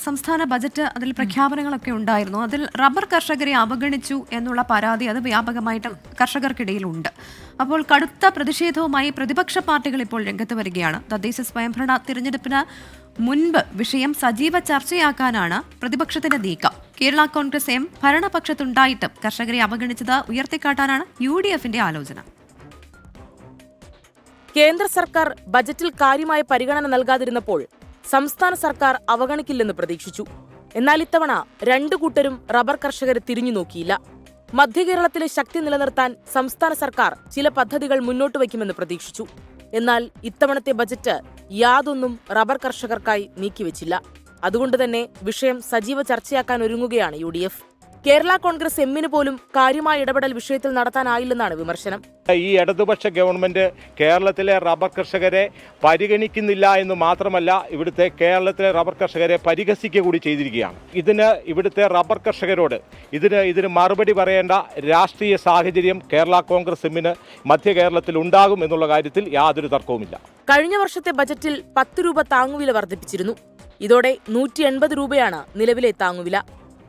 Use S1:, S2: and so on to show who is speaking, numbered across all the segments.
S1: സംസ്ഥാന ബജറ്റ് അതിൽ പ്രഖ്യാപനങ്ങളൊക്കെ ഉണ്ടായിരുന്നു. അതിൽ റബ്ബർ കർഷകരെ അവഗണിച്ചു എന്നുള്ള പരാതി അത് വ്യാപകമായിട്ട് കർഷകർക്കിടയിലുണ്ട്. അപ്പോൾ കടുത്ത പ്രതിഷേധവുമായി പ്രതിപക്ഷ പാർട്ടികൾ ഇപ്പോൾ രംഗത്ത് വരികയാണ്. തദ്ദേശ സ്വയംഭരണ തിരഞ്ഞെടുപ്പിന് മുൻപ് വിഷയം സജീവ ചർച്ചയാക്കാനാണ് പ്രതിപക്ഷത്തിന്റെ നീക്കം. കേരള കോൺഗ്രസ് എം ഭരണപക്ഷത്തുണ്ടായിട്ടും കർഷകരെ അവഗണിച്ചത് ഉയർത്തിക്കാട്ടാനാണ് UDFന്റെ ആലോചന.
S2: കേന്ദ്ര സർക്കാർ ബജറ്റിൽ കാര്യമായ പരിഗണന നൽകാതിരുന്നപ്പോൾ സംസ്ഥാന സർക്കാർ അവഗണിക്കില്ലെന്ന് പ്രതീക്ഷിച്ചു. എന്നാൽ ഇത്തവണ രണ്ടു കൂട്ടരും റബ്ബർ കർഷകരെ തിരിഞ്ഞു നോക്കിയില്ല. മധ്യകേരളത്തിലെ ശക്തി നിലനിർത്താൻ സംസ്ഥാന സർക്കാർ ചില പദ്ധതികൾ മുന്നോട്ട് വയ്ക്കുമെന്ന് പ്രതീക്ഷിച്ചു. എന്നാൽ ഇത്തവണത്തെ ബജറ്റ് യാതൊന്നും റബ്ബർ കർഷകർക്കായി നീക്കിവെച്ചില്ല. അതുകൊണ്ട് തന്നെ വിഷയം സജീവ ചർച്ചയാക്കാൻ ഒരുങ്ങുകയാണ് UDF. കേരള കോൺഗ്രസ് എമ്മിന് പോലും കാര്യമായ ഇടപെടൽ വിഷയത്തിൽ നടത്താനായില്ലെന്നാണ് വിമർശനം.
S3: ഈ ഇടതുപക്ഷ ഗവൺമെന്റ് കേരളത്തിലെ റബ്ബർ കർഷകരെ പരിഗണിക്കുന്നില്ല എന്ന് മാത്രമല്ല, ഇവിടുത്തെ കേരളത്തിലെ റബ്ബർ കർഷകരെ പരിഹസിക്കുക കൂടി ചെയ്തിരിക്കുകയാണ്. ഇവിടുത്തെ റബ്ബർ കർഷകരോട് ഇതിന് മറുപടി പറയേണ്ട രാഷ്ട്രീയ സാഹചര്യം കേരള കോൺഗ്രസ് എമ്മിന് മധ്യ കേരളത്തിൽ ഉണ്ടാകും എന്നുള്ള കാര്യത്തിൽ യാതൊരു തർക്കവുമില്ല.
S2: കഴിഞ്ഞ വർഷത്തെ ബജറ്റിൽ 10 രൂപ താങ്ങുവില വർദ്ധിപ്പിച്ചിരുന്നു. ഇതോടെ 180 രൂപയാണ് നിലവിലെ താങ്ങുവില.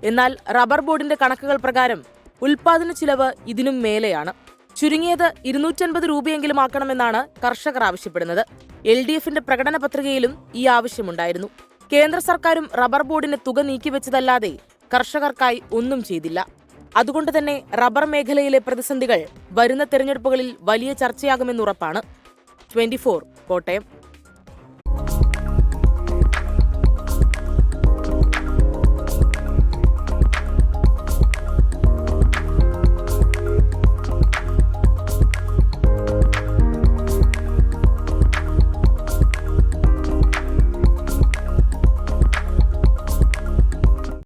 S2: എന്നാൽ റബ്ബർ ബോർഡിന്റെ കണക്കുകൾ പ്രകാരം ഉൽപാദന ചിലവ് ഇതിനും മേലെയാണ്. ചുരുങ്ങിയത് 250 രൂപയെങ്കിലും ആക്കണമെന്നാണ് കർഷകർ ആവശ്യപ്പെടുന്നത്. LDFന്റെ പ്രകടന പത്രികയിലും ഈ ആവശ്യമുണ്ടായിരുന്നു. കേന്ദ്ര സർക്കാരും റബ്ബർ ബോർഡിന് തുക നീക്കിവെച്ചതല്ലാതെ കർഷകർക്കായി ഒന്നും ചെയ്തില്ല. അതുകൊണ്ട് തന്നെ റബ്ബർ മേഖലയിലെ പ്രതിസന്ധികൾ വരുന്ന തെരഞ്ഞെടുപ്പുകളിൽ വലിയ ചർച്ചയാകുമെന്നുറപ്പാണ്. 24 കോട്ടയം.